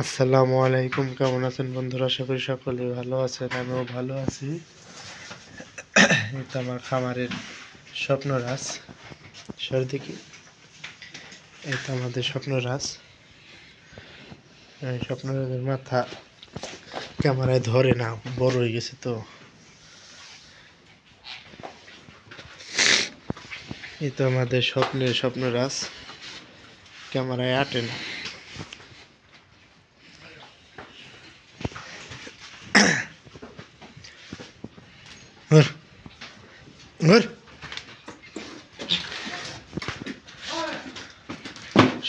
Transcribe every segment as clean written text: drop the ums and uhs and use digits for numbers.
আসসালামু আলাইকুম। কেমন আছেন বন্ধুরা? আশা করি সকলেই ভালো আছেন, আমিও ভালো আছি। এটা আমার খামারের স্বপ্নরাজ সর্দিকি। এটা আমাদের স্বপ্নরাজ। এই স্বপ্নরাজের মাথা ক্যামেরায় ধরে না, বড় হয়ে গেছে তো। এই তো আমাদের স্বপ্নরাজ, ক্যামেরায় আটে না।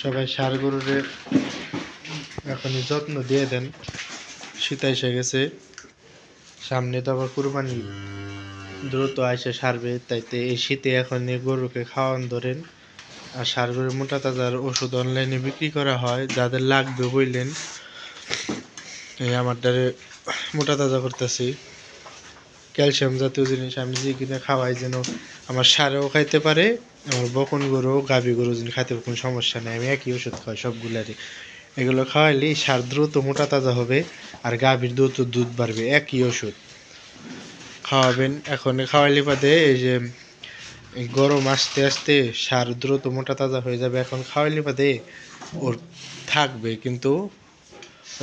সবাই ষাঁড় গরুরে এখনই যত্ন দিয়ে দেন। শীত এসে গেছে, সামনে তো আবার কুরবানি দ্রুত এসে সারবে, তাইতে এই শীতে এখন গরুকে খাওয়ান ধরেন। আর ষাঁড় গরুর মোটা তাজার ওষুধ অনলাইনে বিক্রি করা হয়, যাদের লাগবে বললেন। এই আমার দ্বারে মোটা তাজা করতেছি, ক্যালসিয়াম জাতীয় জিনিস আমি যে কিনে খাওয়াই, যেন আমার ষাঁড়ও খাইতে পারে, আমার বকন গরু গাভী গরু যেন খাইতে পারে, কোনো সমস্যা নেই। আমি একই ওষুধ খাওয়াই সবগুলারই। এগুলো খাওয়াইলে ষাঁড় দ্রুত মোটা তাজা হবে, আর গাভীর দ্রুত দুধ বাড়বে। একই ওষুধ খাওয়াবেন। এখন খাওয়াইলে বাদে এই যে গরম আস্তে আস্তে ষাঁড় দ্রুত মোটা তাজা হয়ে যাবে। এখন খাওয়াইলে বাদে ওর থাকবে, কিন্তু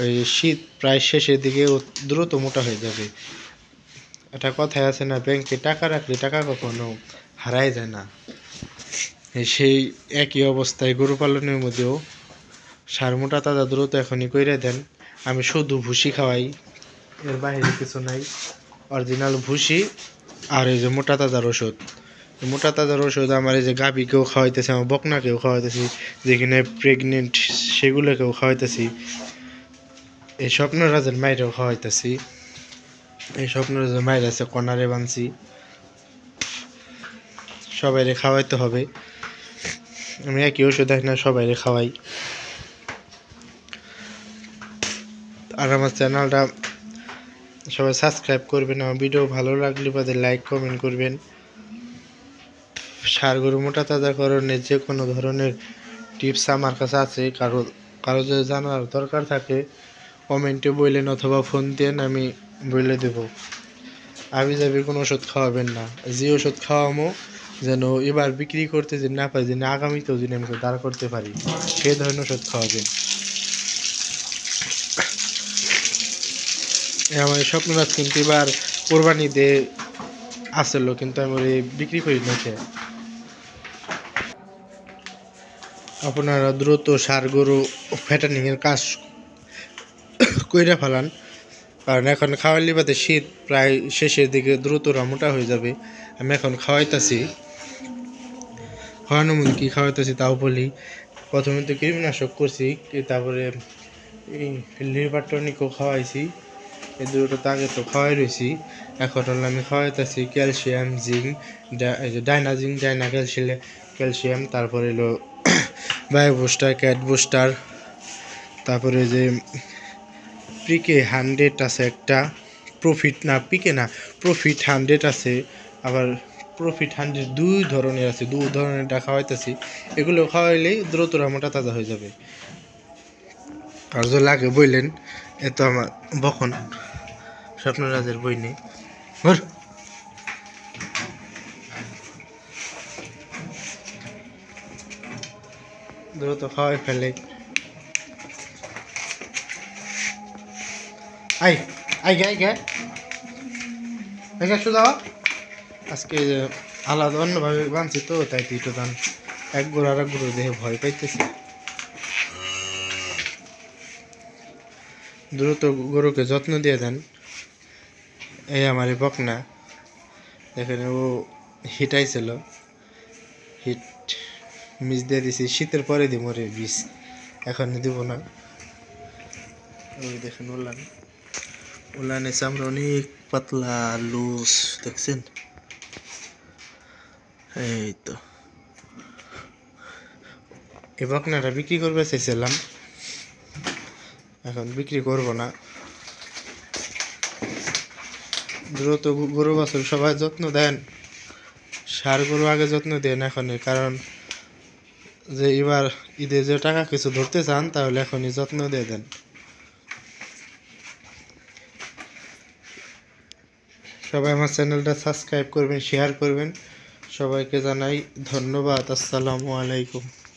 ওই শীত প্রায় শেষের দিকে ও দ্রুত মোটা হয়ে যাবে। একটা কথায় আছে না, ব্যাংকে টাকা রাখলে টাকা কখনো হারায় যায় না। সেই একই অবস্থায় গরু পালনের মধ্যেও ষাঁড় মোটা তাজা দ্রুত এখনই কইরে দেন। আমি শুধু ভুসি খাওয়াই, এর বাইরে কিছু নাই। অরিজিনাল ভুসি আর এই যে মোটা তাজার ওষুধ। মোটা তাজার ওষুধ আমার এই যে গাভীকেও খাওয়াইতেছি, আমার বকনাকেও খাওয়াইতেছি, যেখানে প্রেগনেন্ট সেগুলোকেও খাওয়াইতেছি। এই স্বপ্নরাজের মায়েরও খাওয়াইতেছি। এই স্বপ্নরাজের মায়ের আছে কর্নারে বানছি, সবাইরে খাওয়াইতে হবে। আমি একই ওষুধ দেখ না, সবাইরে খাওয়াই। আর আমার চ্যানেলটা সবাই সাবস্ক্রাইব করবেন। আমার ভিডিও ভালো লাগলে বাদে লাইক কমেন্ট করবেন। ষাঁড় গরু মোটা তাজাকরণের যে কোনো ধরনের টিপস আমার কাছে আছে। কারো যদি জানার দরকার থাকে কমেন্টে বললেন, অথবা ফোন দেন, আমি বলে দেব। আমি যাবি কোনো ওষুধ খাওয়াবেন না। যে ওষুধ খাওয়ামো যেন এবার বিক্রি করতে যে না পাই, যেন আগামীতেও যদি আমি দাঁড় করতে পারি, সেই ধরনের ওষুধ খাওয়াবেন। আমার স্বপ্নরাজ কিন্তু এবার কোরবানি দিয়ে আসলো, কিন্তু আমি বিক্রি করি না। আপনারা দ্রুত ষাঁড় গরু ফ্যাটানিংয়ের কাজ কইরা ফেলান, কারণ এখন খাওয়াইলে বাদে শীত প্রায় শেষের দিকে দ্রুত মোটা হয়ে যাবে। আমি এখন খাওয়াইতেছি, খাওয়ানো মধ্যে কী খাওয়াইতেছি তাও বলি। প্রথমে তো কৃমিনাশক করছি, তারপরে এই লিভার টনিকও খাওয়াইছি। এই দুটো তো আগে তো খাওয়াই রয়েছি। এখন হলো আমি খাওয়াইতেছি ক্যালসিয়াম, জিঙ্ক, এই যে ডাইনা জিঙ্ক, ডাইনা ক্যালসিয়াম, তারপরে হলো বায়ো বুস্টার, ক্যাট বুস্টার, তারপরে যে পিকে 100 আছে একটা, প্রফিট না পিকে না প্রফিট 100 আছে, আবার প্রফিট 100 দুই ধরনের আছে, দুই ধরনের খাওয়াইতেছি। এগুলো খাওয়াইলেই দ্রুত মোটা তাজা হয়ে যাবে। আর যদি লাগে বললেন, এ তো আমার বখন স্বপ্নরাজের বই নেই। দ্রুত খাওয়াই ফেলে। আই আই গে আই গে শুধু আজকে আলাদা অন্যভাবে বানছি তো, তাই তো দান এক গরু আর এক গরু দেখে ভয় পাইতেছে। দ্রুত গরুকে যত্ন দিয়ে দেন। এই আমার বকনা এখানে ও হিটাইছিল, হিট মিস দিয়ে দিছি। শীতের পরে দিব রে বিষ, এখন দিব না। ওই দেখেন উলানের চামড়া অনেক পাতলা লুজ, দেখছেন? এই তো এই বকনাটা বিক্রি করবে চাইছিলাম, এখন বিক্রি করব না। দ্রুত গরু বাছুর সবাই যত্ন দেন। ষাঁড় গরু আগে যত্ন দেন এখনই, কারণ যে এবার ঈদে যে টাকা কিছু ধরতে চান, তাহলে এখনই যত্ন দিয়ে দেন। সবাই আমার চ্যানেলটা সাবস্ক্রাইব করবেন, শেয়ার করবেন। সবাইকে জানাই ধন্যবাদ। আসসালামু আলাইকুম।